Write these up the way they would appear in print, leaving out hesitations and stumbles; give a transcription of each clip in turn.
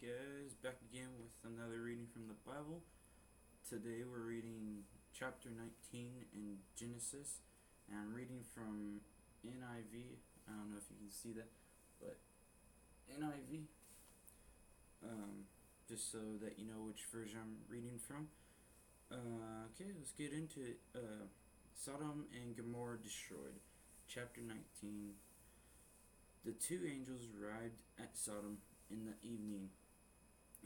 Hey guys, back again with another reading from the Bible. Today we're reading chapter 19 in Genesis, and I'm reading from NIV. I don't know if you can see that, but NIV, just so that you know which version I'm reading from. Okay, let's get into it. Sodom and Gomorrah destroyed. Chapter 19. The two angels arrived at Sodom in the evening,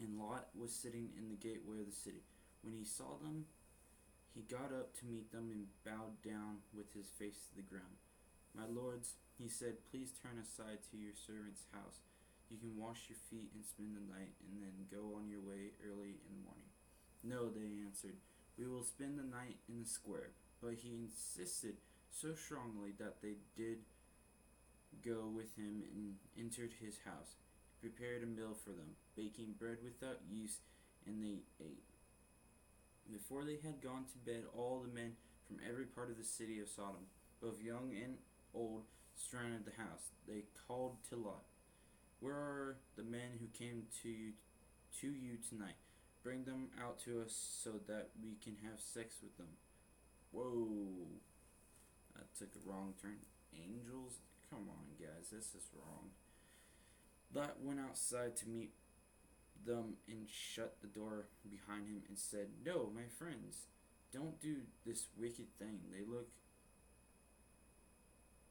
and Lot was sitting in the gateway of the city. When he saw them, he got up to meet them and bowed down with his face to the ground. "My lords," he said, "please turn aside to your servant's house. You can wash your feet and spend the night, and then go on your way early in the morning." "No," they answered, "we will spend the night in the square." But he insisted so strongly that they did go with him and entered his house. He prepared a meal for them, baking bread without yeast, and they ate. Before they had gone to bed, all the men from every part of the city of Sodom, both young and old, surrounded the house. They called to Lot, "Where are the men who came to you tonight? Bring them out to us so that we can have sex with them." Whoa, that took a wrong turn. Angels? Come on, guys, this is wrong. Lot went outside to meet them and shut the door behind him and said, "No, my friends, don't do this wicked thing.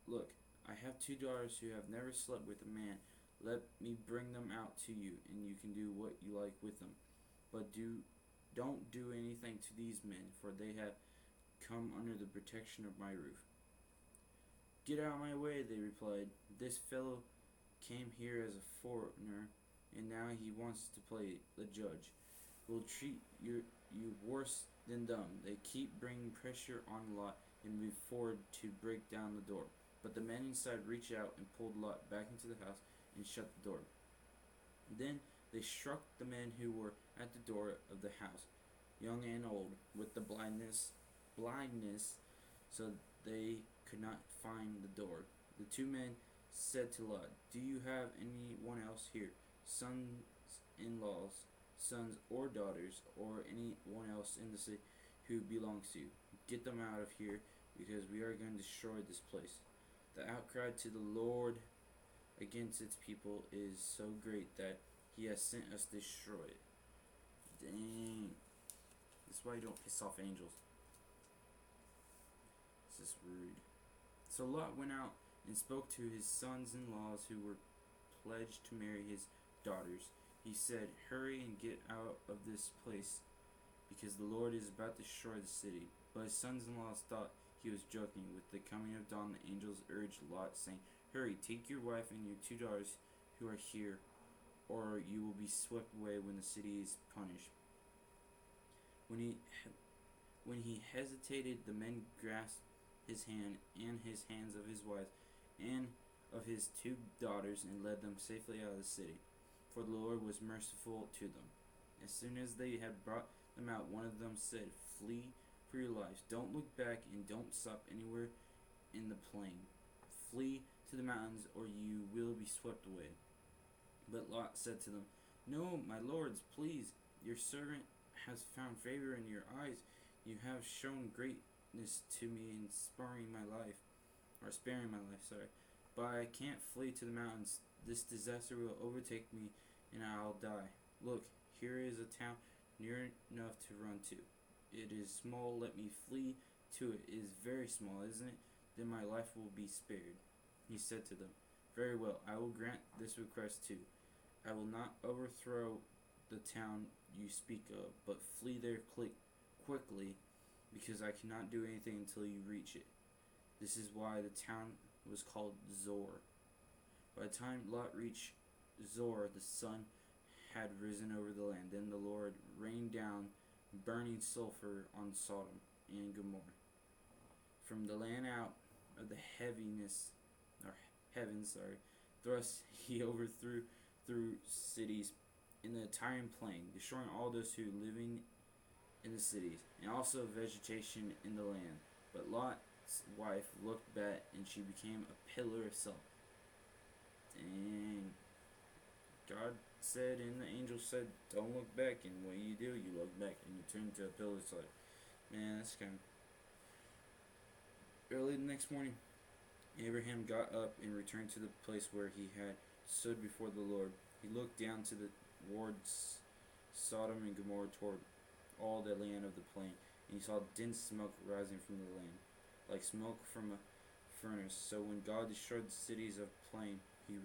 Look, I have two daughters who have never slept with a man. Let me bring them out to you, and you can do what you like with them. But don't do anything to these men, for they have come under the protection of my roof." "Get out of my way," they replied. "This fellow came here as a foreigner, and now he wants to play the judge. We'll treat you worse than them." They keep bringing pressure on Lot and move forward to break down the door. But the men inside reached out and pulled Lot back into the house and shut the door. Then they struck the men who were at the door of the house, young and old, with the blindness, so they could not find the door. The two men said to Lot, "Do you have anyone else here, sons-in-laws, sons or daughters, or anyone else in the city who belongs to you? Get them out of here, because we are going to destroy this place. The outcry to the Lord against its people is so great that he has sent us to destroy it." Dang. That's why you don't piss off angels. This is rude. So Lot went out and spoke to his sons-in-laws who were pledged to marry his daughters. He said, "Hurry and get out of this place, because the Lord is about to destroy the city." But his sons-in-laws thought he was joking. With the coming of dawn, the angels urged Lot, saying, "Hurry, take your wife and your two daughters who are here, or you will be swept away when the city is punished." When he hesitated, the men grasped his hand and his hands of his wife and of his two daughters and led them safely out of the city, for the Lord was merciful to them. As soon as they had brought them out, one of them said, "Flee for your lives. Don't look back and don't stop anywhere in the plain. Flee to the mountains, or you will be swept away." But Lot said to them, "No, my lords, please. Your servant has found favor in your eyes. You have shown greatness to me in sparing my life. But I can't flee to the mountains. This disaster will overtake me, and I'll die. Look, here is a town near enough to run to. It is small. Let me flee to it. It is very small, isn't it? Then my life will be spared." He said to them, "Very well, I will grant this request too. I will not overthrow the town you speak of, but flee there quickly, because I cannot do anything until you reach it." This is why the town was called Zor. By the time Lot reached Zor, the sun had risen over the land. Then the Lord rained down burning sulfur on Sodom and Gomorrah. From the land out of the heavens, thrust he overthrew cities in the Tyrian plain, destroying all those who living in the cities, and also vegetation in the land. But Lot's wife looked bad, and she became a pillar of salt. Dang. God said, and the angel said, "Don't look back." And what you do, you look back and you turn to a pillar. It's like, man, that's kind of early the next morning. Abraham got up and returned to the place where he had stood before the Lord. He looked down to the towards Sodom and Gomorrah, toward all the land of the plain, and he saw dense smoke rising from the land, like smoke from a furnace. So when God destroyed the cities of the plain, he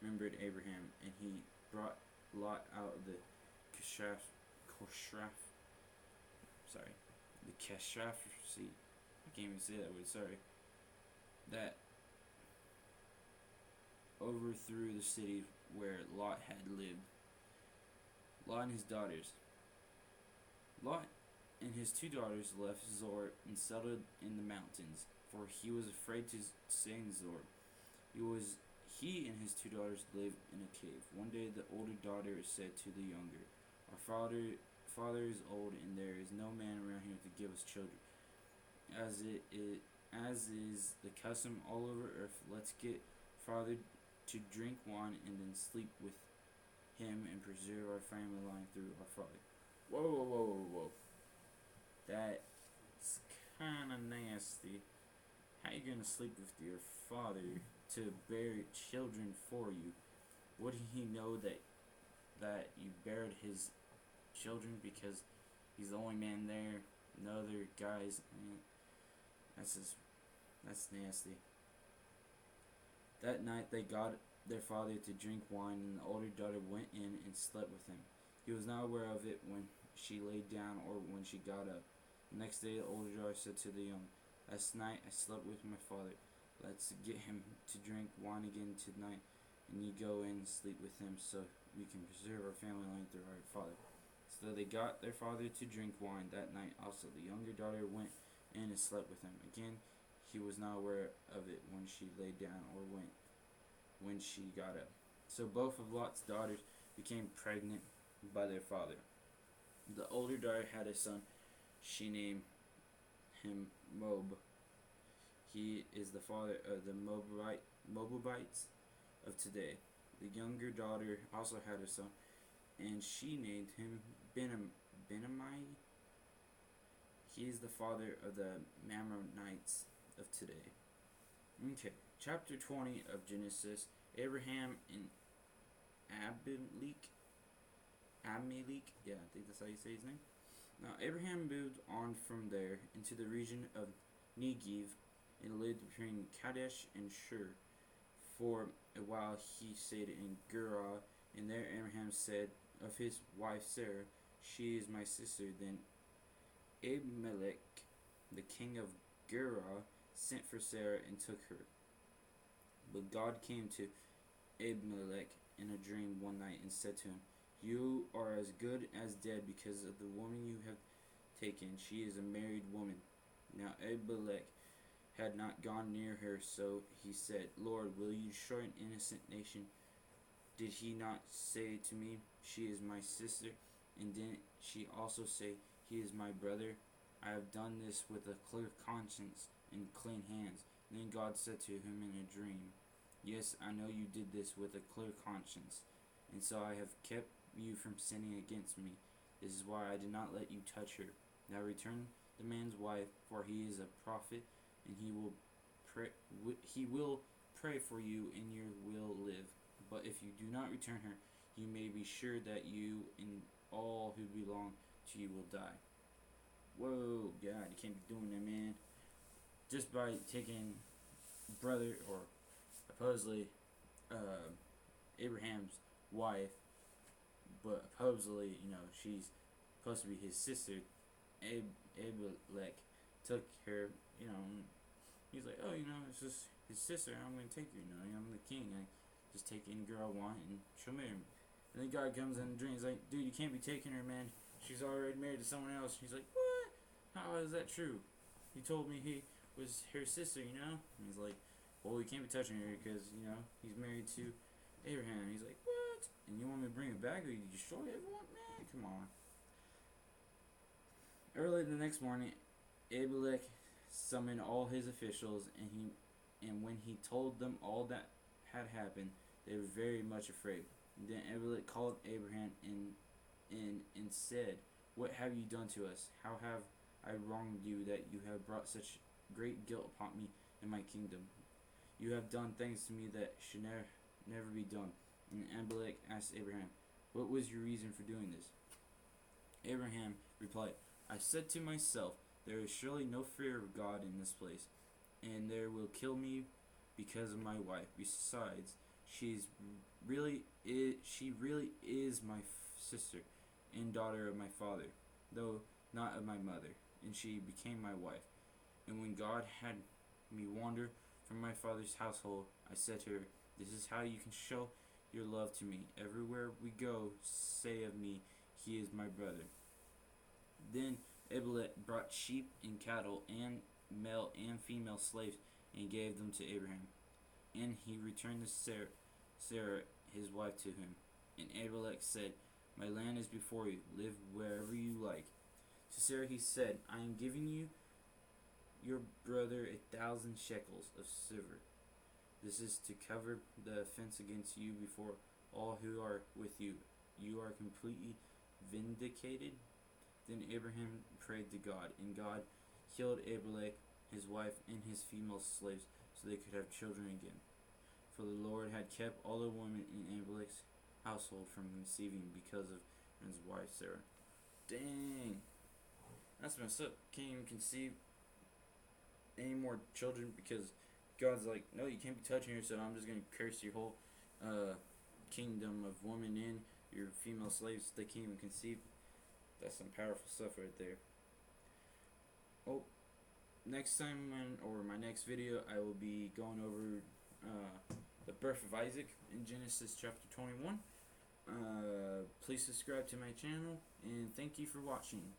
remembered Abraham, and he brought Lot out of the Kashraf, I can't even say that word, sorry, that overthrew the city where Lot had lived. Lot and his daughters. Lot and his two daughters left Zor and settled in the mountains, for he was afraid to stay in Zor. He and his two daughters lived in a cave. One day the older daughter said to the younger, "Our father is old, and there is no man around here to give us children. As is the custom all over earth, let's get father to drink wine and then sleep with him and preserve our family line through our father." Whoa, whoa, whoa, whoa, whoa. That's kind of nasty. How you gonna sleep with your father to bear children for you? Wouldn't he know that you buried his children because he's the only man there, no other guys? That's nasty. That night they got their father to drink wine, and the older daughter went in and slept with him. He was not aware of it when she lay down or when she got up. The next day the older daughter said to the young, "Last night I slept with my father. Let's get him to drink wine again tonight, and you go in and sleep with him so we can preserve our family line through our father." So they got their father to drink wine that night also. The younger daughter went in and slept with him. Again, he was not aware of it when she lay down or when she got up. So both of Lot's daughters became pregnant by their father. The older daughter had a son. She named him Moab. He is the father of the Moabites of today. The younger daughter also had a son, and she named him Benamai. He is the father of the Mammonites of today. Okay, chapter 20 of Genesis. Abraham and Amalek, yeah, I think that's how you say his name. Now Abraham moved on from there into the region of Negev and lived between Kadesh and Shur. For a while he stayed in Gerar, and there Abraham said of his wife Sarah, "She is my sister." Then Abimelech, the king of Gerar, sent for Sarah and took her. But God came to Abimelech in a dream one night and said to him, "You are as good as dead because of the woman you have taken. She is a married woman." Now Abimelech had not gone near her, so he said, "Lord, will you destroy an innocent nation? Did he not say to me, 'She is my sister'? And didn't she also say, 'He is my brother'? I have done this with a clear conscience and clean hands." Then God said to him in a dream, "Yes, I know you did this with a clear conscience, and so I have kept you from sinning against me. This is why I did not let you touch her. Now return the man's wife, for he is a prophet, and he will pray for you, and you will live. But if you do not return her, you may be sure that you and all who belong to you will die." Whoa, God, you can't be doing that, man. Just by taking brother, or supposedly Abraham's wife, but supposedly, she's supposed to be his sister. Abimelech took her, he's like, "Oh, it's just his sister, I'm gonna take her, I'm the king, I just take any girl I want and she'll marry me." And then God comes in the dream, he's like, "Dude, you can't be taking her, man, she's already married to someone else." He's like, "What? How is that true? He told me he was her sister, And he's like, "Well, you can't be touching her because, he's married to Abraham." He's like, "What? And you want me to bring it back or you destroy everyone? Man, come on." Early the next morning, Abimelech summoned all his officials, and when he told them all that had happened, they were very much afraid. Then Abimelech called Abraham and said, "What have you done to us? How have I wronged you that you have brought such great guilt upon me and my kingdom? You have done things to me that should never be done." And Abimelech asked Abraham, "What was your reason for doing this?" Abraham replied, "I said to myself, there is surely no fear of God in this place, and they will kill me because of my wife. Besides, she really is my sister and daughter of my father, though not of my mother, and she became my wife. And when God had me wander from my father's household, I said to her, this is how you can show your love to me. Everywhere we go, say of me, he is my brother." Then Abimelech brought sheep and cattle and male and female slaves and gave them to Abraham. And he returned Sarah his wife to him. And Abimelech said, "My land is before you. Live wherever you like." To Sarah he said, "I am giving you your brother 1,000 shekels of silver. This is to cover the offense against you before all who are with you. You are completely vindicated." Then Abraham prayed to God, and God healed Abimelech, his wife, and his female slaves, so they could have children again. For the Lord had kept all the women in Abimelech's household from conceiving because of his wife Sarah. Dang, that's messed up. Can't even conceive any more children because God's like, no, you can't be touching her, so I'm just gonna curse your whole kingdom of women and your female slaves. They can't even conceive. That's some powerful stuff right there. Oh, next time or my next video, I will be going over the birth of Isaac in Genesis chapter 21. Please subscribe to my channel, and thank you for watching.